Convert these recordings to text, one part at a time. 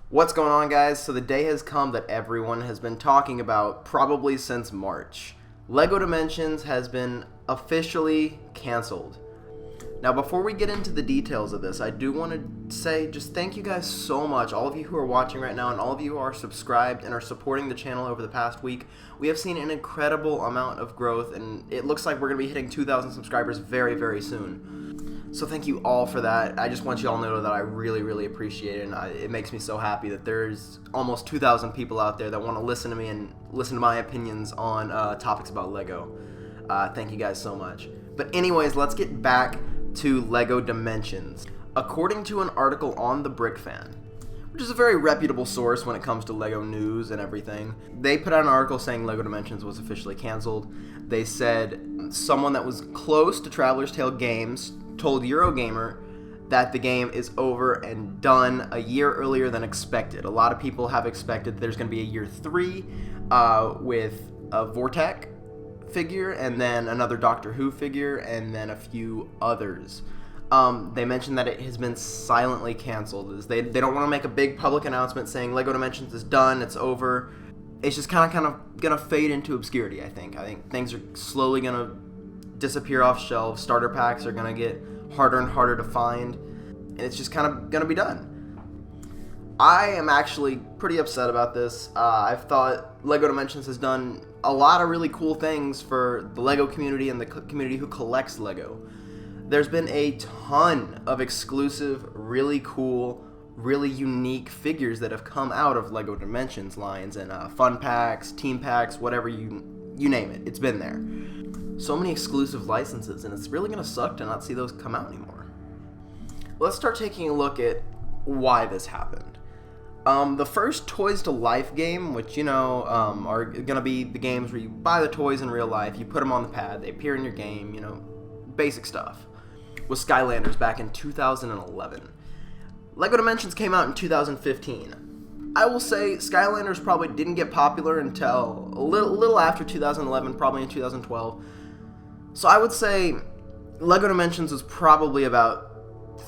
What's going on, guys? So the day has come that everyone has been talking about probably since March. LEGO Dimensions has been officially canceled. Now, before we get into the details of this, I do want to say just thank you guys so much, all of you who are watching right now and all of you who are subscribed and are supporting the channel over the past week. We have seen an incredible amount of growth, and it looks like we're going to be hitting 2,000 subscribers very, very soon. So thank you all for that. I just want you all to know that I really, really appreciate it, and it makes me so happy that there's almost 2,000 people out there that want to listen to me and listen to my opinions on topics about LEGO. Thank you guys so much. But anyways, let's get back to LEGO Dimensions. According to an article on the Brick Fan, which is a very reputable source when it comes to LEGO news and everything, they put out an article saying LEGO Dimensions was officially canceled. They said someone that was close to Traveler's Tale Games told Eurogamer that the game is over and done a year earlier than expected. A lot of people have expected there's going to be a year 3 with a Vortek figure and then another Doctor Who figure and then a few others. They mentioned that it has been silently canceled. They don't want to make a big public announcement saying LEGO Dimensions is done, it's over. It's just kind of going to fade into obscurity, I think. I think things are slowly going to disappear off shelves. Starter packs are going to get harder and harder to find, and it's just kind of going to be done. I am actually pretty upset about this. I've thought LEGO Dimensions has done a lot of really cool things for the LEGO community and the community who collects LEGO. There's been a ton of exclusive, really cool, really unique figures that have come out of LEGO Dimensions lines and fun packs, team packs, whatever you name it. It's been there. So many exclusive licenses, and it's really going to suck to not see those come out anymore. Let's start taking a look at why this happened. The first Toys to Life game, which, are going to be the games where you buy the toys in real life, you put them on the pad, they appear in your game, basic stuff, was Skylanders back in 2011. LEGO Dimensions came out in 2015. I will say Skylanders probably didn't get popular until a little after 2011, probably in 2012. So I would say LEGO Dimensions was probably about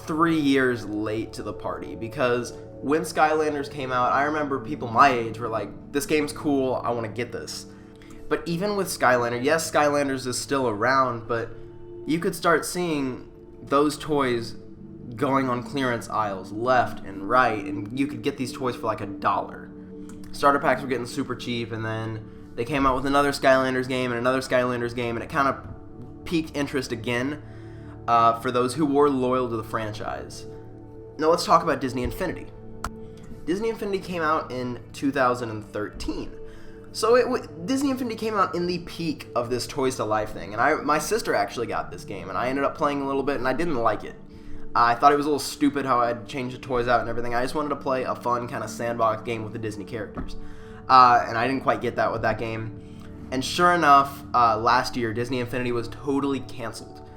3 years late to the party, because when Skylanders came out, I remember people my age were like, this game's cool, I want to get this. But even with Skylander, yes, Skylanders is still around, but you could start seeing those toys going on clearance aisles left and right, and you could get these toys for like $1. Starter packs were getting super cheap, and then they came out with another Skylanders game and another Skylanders game, and it kind of piqued interest again for those who were loyal to the franchise. Now let's talk about Disney Infinity. Disney Infinity came out in 2013. So Disney Infinity came out in the peak of this Toys to Life thing, and my sister actually got this game, and I ended up playing a little bit, and I didn't like it. I thought it was a little stupid how I'd change the toys out and everything. I just wanted to play a fun kind of sandbox game with the Disney characters, and I didn't quite get that with that game. And sure enough, last year, Disney Infinity was totally canceled.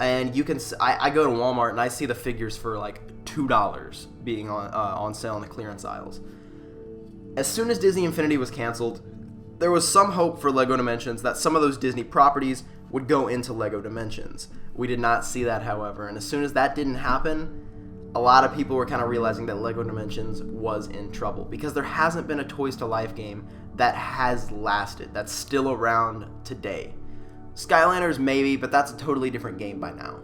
And you can, I go to Walmart and I see the figures for like $2 being on sale in the clearance aisles. As soon as Disney Infinity was canceled, there was some hope for LEGO Dimensions that some of those Disney properties would go into LEGO Dimensions. We did not see that, however, and as soon as that didn't happen, a lot of people were kind of realizing that LEGO Dimensions was in trouble, because there hasn't been a Toys to Life game that has lasted, that's still around today. Skylanders maybe, but that's a totally different game by now.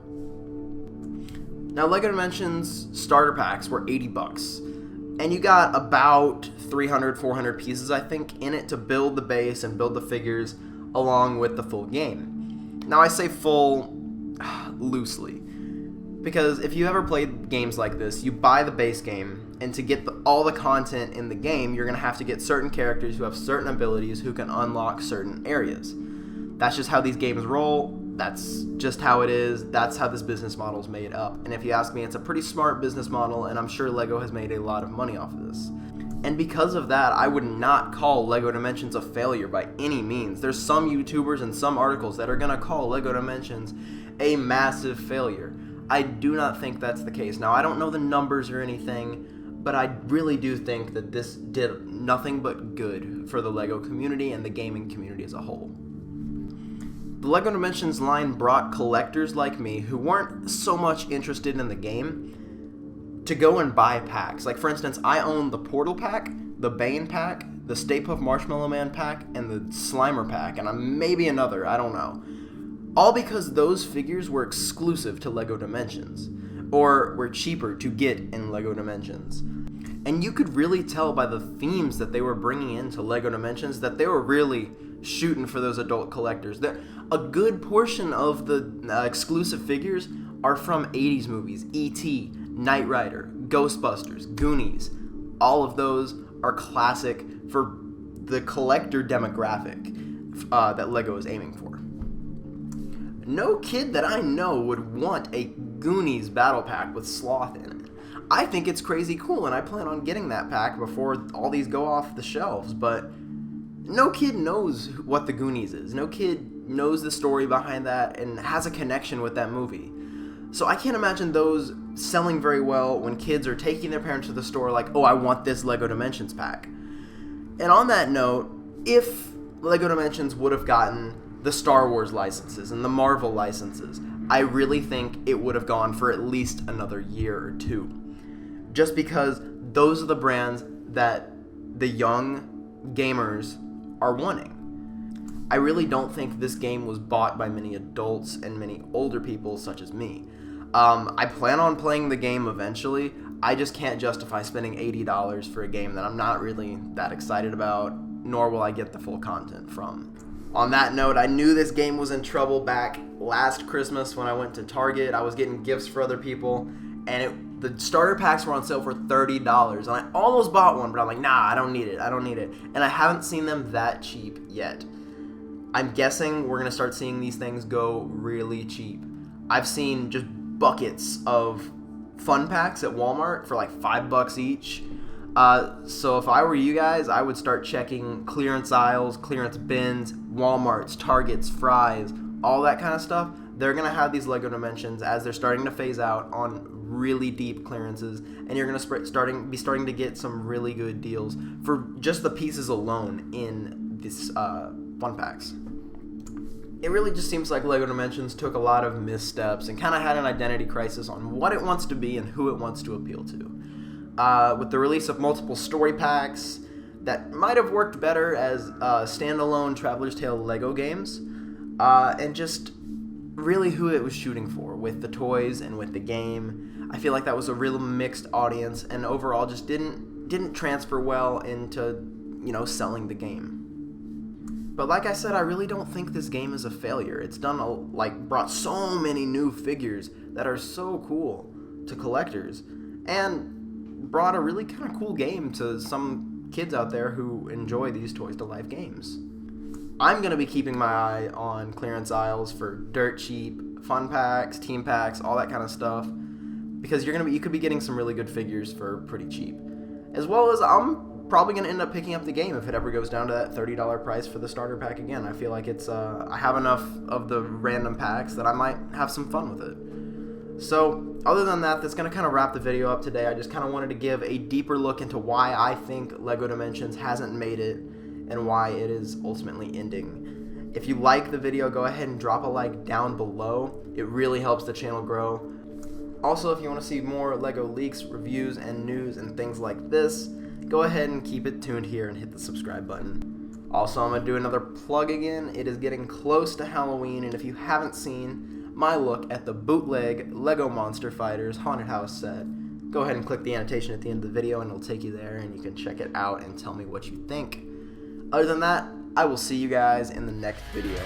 Now, LEGO Dimensions starter packs were $80, and you got about 300, 400 pieces, I think, in it to build the base and build the figures along with the full game. Now, I say full loosely, because if you ever played games like this, you buy the base game, and to get all the content in the game, you're going to have to get certain characters who have certain abilities who can unlock certain areas. That's just how these games roll. That's just how it is. That's how this business model is made up. And if you ask me, it's a pretty smart business model, and I'm sure LEGO has made a lot of money off of this. And because of that, I would not call LEGO Dimensions a failure by any means. There's some YouTubers and some articles that are going to call LEGO Dimensions a massive failure. I do not think that's the case. Now, I don't know the numbers or anything, but I really do think that this did nothing but good for the LEGO community and the gaming community as a whole. The LEGO Dimensions line brought collectors like me who weren't so much interested in the game to go and buy packs. Like, for instance, I own the Portal pack, the Bane pack, the Stay Puft Marshmallow Man pack, and the Slimer pack, and maybe another, I don't know. All because those figures were exclusive to LEGO Dimensions, or were cheaper to get in LEGO Dimensions. And you could really tell by the themes that they were bringing into LEGO Dimensions that they were really shooting for those adult collectors. A good portion of the exclusive figures are from 80s movies. E.T., Knight Rider, Ghostbusters, Goonies. All of those are classic for the collector demographic that LEGO is aiming for. No kid that I know would want a Goonies battle pack with Sloth in it. I think it's crazy cool, and I plan on getting that pack before all these go off the shelves, but no kid knows what the Goonies is. No kid knows the story behind that and has a connection with that movie. So I can't imagine those selling very well when kids are taking their parents to the store like, oh, I want this LEGO Dimensions pack. And on that note, if LEGO Dimensions would have gotten the Star Wars licenses and the Marvel licenses, I really think it would have gone for at least another year or two. Just because those are the brands that the young gamers are wanting. I really don't think this game was bought by many adults and many older people such as me. I plan on playing the game eventually. I just can't justify spending $80 for a game that I'm not really that excited about, nor will I get the full content from. On that note, I knew this game was in trouble back last Christmas when I went to Target. I was getting gifts for other people, and the starter packs were on sale for $30, and I almost bought one, but I'm like, nah, I don't need it, and I haven't seen them that cheap yet. I'm guessing we're going to start seeing these things go really cheap. I've seen just buckets of fun packs at Walmart for like $5 each. So if I were you guys, I would start checking clearance aisles, clearance bins, Walmarts, Targets, Fry's, all that kind of stuff. They're going to have these LEGO Dimensions as they're starting to phase out on really deep clearances, and you're going to be starting to get some really good deals for just the pieces alone in this fun packs. It really just seems like LEGO Dimensions took a lot of missteps and kind of had an identity crisis on what it wants to be and who it wants to appeal to. With the release of multiple story packs that might have worked better as standalone Traveler's Tale LEGO games, and just really who it was shooting for with the toys and with the game. I feel like that was a real mixed audience, and overall just didn't transfer well into, selling the game. But like I said, I really don't think this game is a failure. It's brought so many new figures that are so cool to collectors, and brought a really kind of cool game to some kids out there who enjoy these Toys to Life games. I'm going to be keeping my eye on clearance aisles for dirt cheap fun packs, team packs, all that kind of stuff, because you could be getting some really good figures for pretty cheap. As well as I'm probably going to end up picking up the game if it ever goes down to that $30 price for the starter pack again. I feel like I have enough of the random packs that I might have some fun with it. So, other than that, that's going to kind of wrap the video up today. I just kind of wanted to give a deeper look into why I think LEGO Dimensions hasn't made it and why it is ultimately ending. If you like the video, go ahead and drop a like down below. It really helps the channel grow. Also, if you want to see more LEGO leaks, reviews, and news and things like this, go ahead and keep it tuned here and hit the subscribe button. Also, I'm going to do another plug again. It is getting close to Halloween, and if you haven't seen my look at the bootleg LEGO Monster Fighters Haunted House set, go ahead and click the annotation at the end of the video and it'll take you there and you can check it out and tell me what you think. Other than that, I will see you guys in the next video.